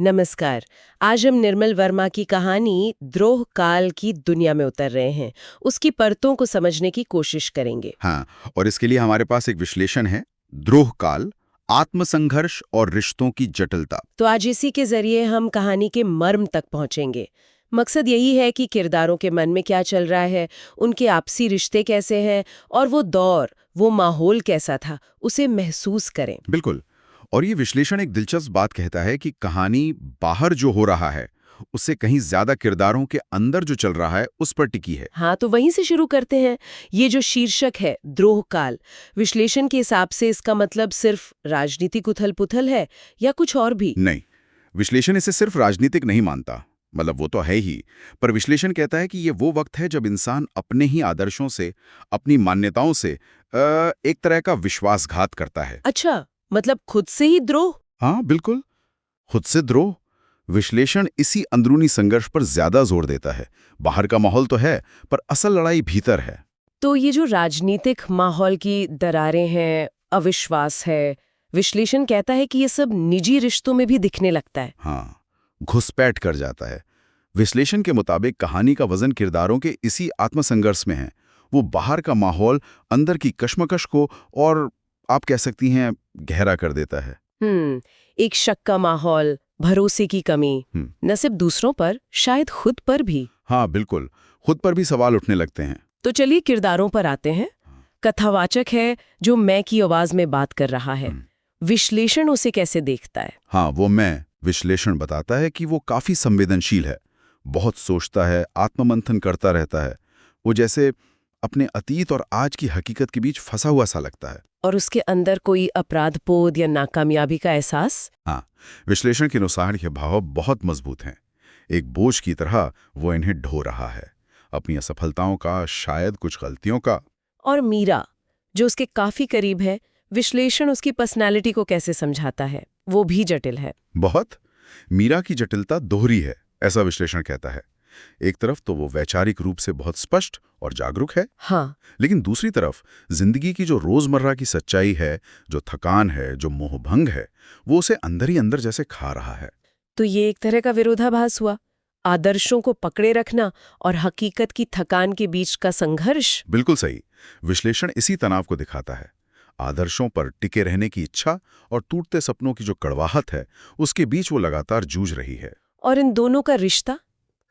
नमस्कार। आज हम निर्मल वर्मा की कहानी द्रोह काल की दुनिया में उतर रहे हैं। उसकी परतों को समझने की कोशिश करेंगे। हाँ, और इसके लिए हमारे पास एक विश्लेषण है। द्रोह काल, आत्मसंघर्ष और रिश्तों की जटिलता। तो आज इसी के जरिए हम कहानी के मर्म तक पहुंचेंगे। मकसद यही है कि किरदारों के मन में क्या चल रहा है, उनके आपसी रिश्ते कैसे हैं और वो दौर, वो माहौल कैसा था, उसे महसूस करें। बिल्कुल। और ये विश्लेषण एक दिलचस्प बात कहता है कि कहानी बाहर जो हो रहा है उससे कहीं ज्यादा किरदारों के अंदर जो चल रहा है उस पर टिकी है। हाँ, तो वहीं से शुरू करते हैं। ये जो शीर्षक है द्रोह काल, विश्लेषण के हिसाब से इसका मतलब सिर्फ राजनीतिक उथल-पुथल है या कुछ और भी? नहीं, विश्लेषण इसे सिर्फ राजनीतिक नहीं मानता, मतलब वो तो है ही, पर विश्लेषण कहता है कि ये वो वक्त है जब इंसान अपने ही आदर्शों से, अपनी मान्यताओं से एक तरह का विश्वासघात करता है। अच्छा, मतलब खुद से ही द्रोह? हाँ, बिल्कुल। खुद से द्रोह। विश्लेषण इसी अंदरूनी संघर्ष पर ज्यादा जोर देता है। बाहर का माहौल तो है, पर असल लड़ाई भीतर है। तो ये जो राजनीतिक माहौल की दरारें हैं, अविश्वास है, विश्लेषण कहता है कि ये सब निजी रिश्तों में भी दिखने लगता है। हाँ, घुसपैठ कर जाता है। विश्लेषण के मुताबिक कहानी का वजन किरदारों के इसी आत्मसंघर्ष में है। वो बाहर का माहौल अंदर की कश्मकश को और आप कह सकती हैं गहरा कर देता है। एक शक का माहौल, भरोसे की कमी, न सिर्फ दूसरों पर, शायद खुद पर भी। हाँ, बिल्कुल। खुद पर भी सवाल उठने लगते हैं। तो चलिए किरदारों पर आते हैं। कथावाचक है जो मैं की आवाज में बात कर रहा है। विश्लेषण उसे कैसे देखता है? हाँ, वो मैं विश्लेषण बताता है कि वो काफी संवेदनशील है, बहुत सोचता है, आत्ममंथन करता रहता है। वो जैसे अपने अतीत और आज की हकीकत के बीच फंसा हुआ सा लगता है। और उसके अंदर कोई अपराधबोध या नाकामयाबी का एहसास? हाँ, विश्लेषण के अनुसार ये भाव बहुत मजबूत हैं। एक बोझ की तरह वो इन्हें ढो रहा है, अपनी असफलताओं का, शायद कुछ गलतियों का। और मीरा, जो उसके काफी करीब है, विश्लेषण उसकी पर्सनालिटी को कैसे समझाता है, वो भी जटिल है। बहुत। मीरा की जटिलता दोहरी है, ऐसा विश्लेषण कहता है। एक तरफ तो वो वैचारिक रूप से बहुत स्पष्ट और जागरूक है, हाँ, लेकिन दूसरी तरफ जिंदगी की जो रोजमर्रा की सच्चाई है, जो थकान है, जो मोहभंग है, वो उसे अंदर ही अंदर जैसे खा रहा है। तो ये एक तरह का विरोधाभास हुआ, आदर्शों को पकड़े रखना और हकीकत की थकान के बीच का संघर्ष। बिल्कुल सही। विश्लेषण इसी तनाव को दिखाता है। आदर्शों पर टिके रहने की इच्छा और टूटते सपनों की जो कड़वाहट है, उसके बीच वो लगातार जूझ रही है। और इन दोनों का रिश्ता,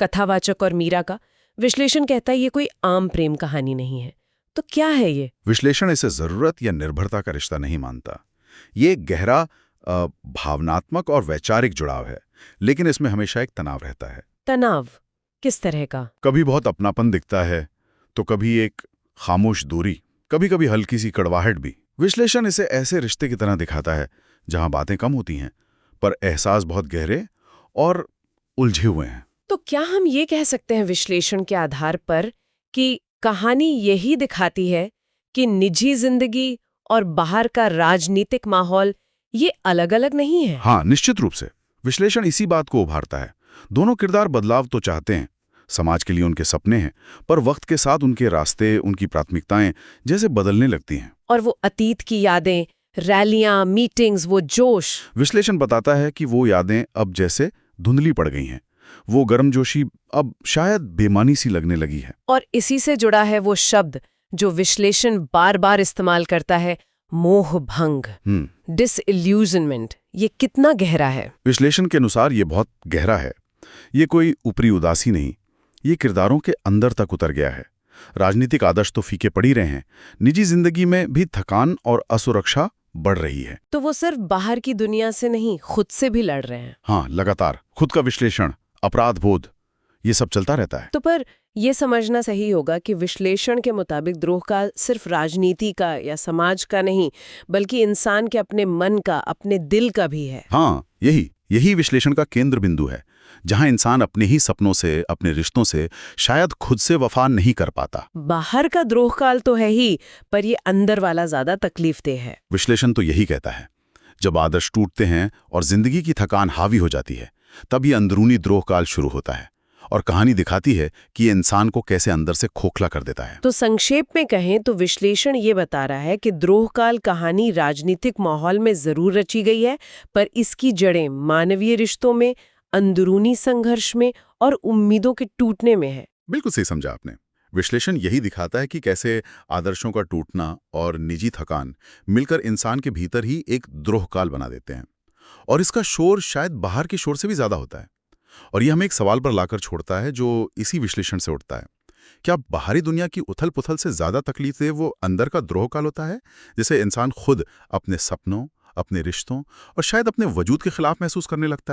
कथावाचक और मीरा का, विश्लेषण कहता है ये कोई आम प्रेम कहानी नहीं है। तो क्या है ये? विश्लेषण इसे जरूरत या निर्भरता का रिश्ता नहीं मानता। ये एक गहरा भावनात्मक और वैचारिक जुड़ाव है, लेकिन इसमें हमेशा एक तनाव रहता है। तनाव किस तरह का? कभी बहुत अपनापन दिखता है, तो कभी एक खामोश दूरी, कभी कभी हल्की सी कड़वाहट भी। विश्लेषण इसे ऐसे रिश्ते की तरह दिखाता है जहां बातें कम होती हैं, पर एहसास बहुत गहरे और उलझे हुए हैं। तो क्या हम ये कह सकते हैं विश्लेषण के आधार पर कि कहानी यही दिखाती है कि निजी जिंदगी और बाहर का राजनीतिक माहौल ये अलग-अलग नहीं है? हाँ, निश्चित रूप से। विश्लेषण इसी बात को उभारता है। दोनों किरदार बदलाव तो चाहते हैं, समाज के लिए उनके सपने हैं, पर वक्त के साथ उनके रास्ते, उनकी प्राथमिकताएं जैसे बदलने लगती हैं। और वो अतीत की यादें, रैलियां, मीटिंग्स, वो जोश। विश्लेषण बताता है कि वो यादें अब जैसे धुंधली पड़ गई हैं। वो गर्मजोशी अब शायद बेमानी सी लगने लगी है। और इसी से जुड़ा है वो शब्द जो विश्लेषण बार बार इस्तेमाल करता है, मोह भंग, डिसइल्यूजनमेंट। ये कितना गहरा है? विश्लेषण के अनुसार ये बहुत गहरा है। ये कोई ऊपरी उदासी नहीं, ये किरदारों के अंदर तक उतर गया है। राजनीतिक आदर्श तो फीके पड़ ही रहे हैं, निजी जिंदगी में भी थकान और असुरक्षा बढ़ रही है। तो वो सिर्फ बाहर की दुनिया से नहीं, खुद से भी लड़ रहे हैं। हाँ, लगातार खुद का विश्लेषण, अपराध बोध, ये सब चलता रहता है। तो पर ये समझना सही होगा कि विश्लेषण के मुताबिक द्रोह काल सिर्फ राजनीति का या समाज का नहीं, बल्कि इंसान के अपने मन का, अपने दिल का भी है। हाँ, यही विश्लेषण का केंद्र बिंदु है, जहां इंसान अपने ही सपनों से, अपने रिश्तों से शायद खुद से वफा नहीं कर पाता। बाहर का द्रोह काल तो है ही, पर ये अंदर वाला ज्यादा तकलीफदेह है। विश्लेषण तो यही कहता है, जब आदर्श टूटते हैं और जिंदगी की थकान हावी हो जाती है, तब ये अंदरूनी द्रोह काल शुरू होता है। और कहानी दिखाती है कि ये इंसान को कैसे अंदर से खोखला कर देता है। तो संक्षेप में कहें तो विश्लेषण ये बता रहा है कि द्रोहकाल कहानी राजनीतिक माहौल में जरूर रची गई है, पर इसकी जड़ें मानवीय रिश्तों में, अंदरूनी संघर्ष में और उम्मीदों के टूटने में है। बिल्कुल सही समझा आपने। विश्लेषण यही दिखाता है कि कैसे आदर्शों का टूटना और निजी थकान मिलकर इंसान के भीतर ही एक द्रोहकाल बना देते हैं। और इसका शोर शायद बाहर के शोर से भी ज्यादा होता है। और ये हमें एक सवाल पर लाकर छोड़ता है जो इसी विश्लेषण से उठता है। क्या बाहरी दुनिया की उथल-पुथल से ज्यादा तकलीफ वो अंदर का द्रोहकाल होता है, जिसे इंसान खुद अपने सपनों, अपने रिश्तों और शायद अपने वजूद के खिलाफ महसूस करने लगता है?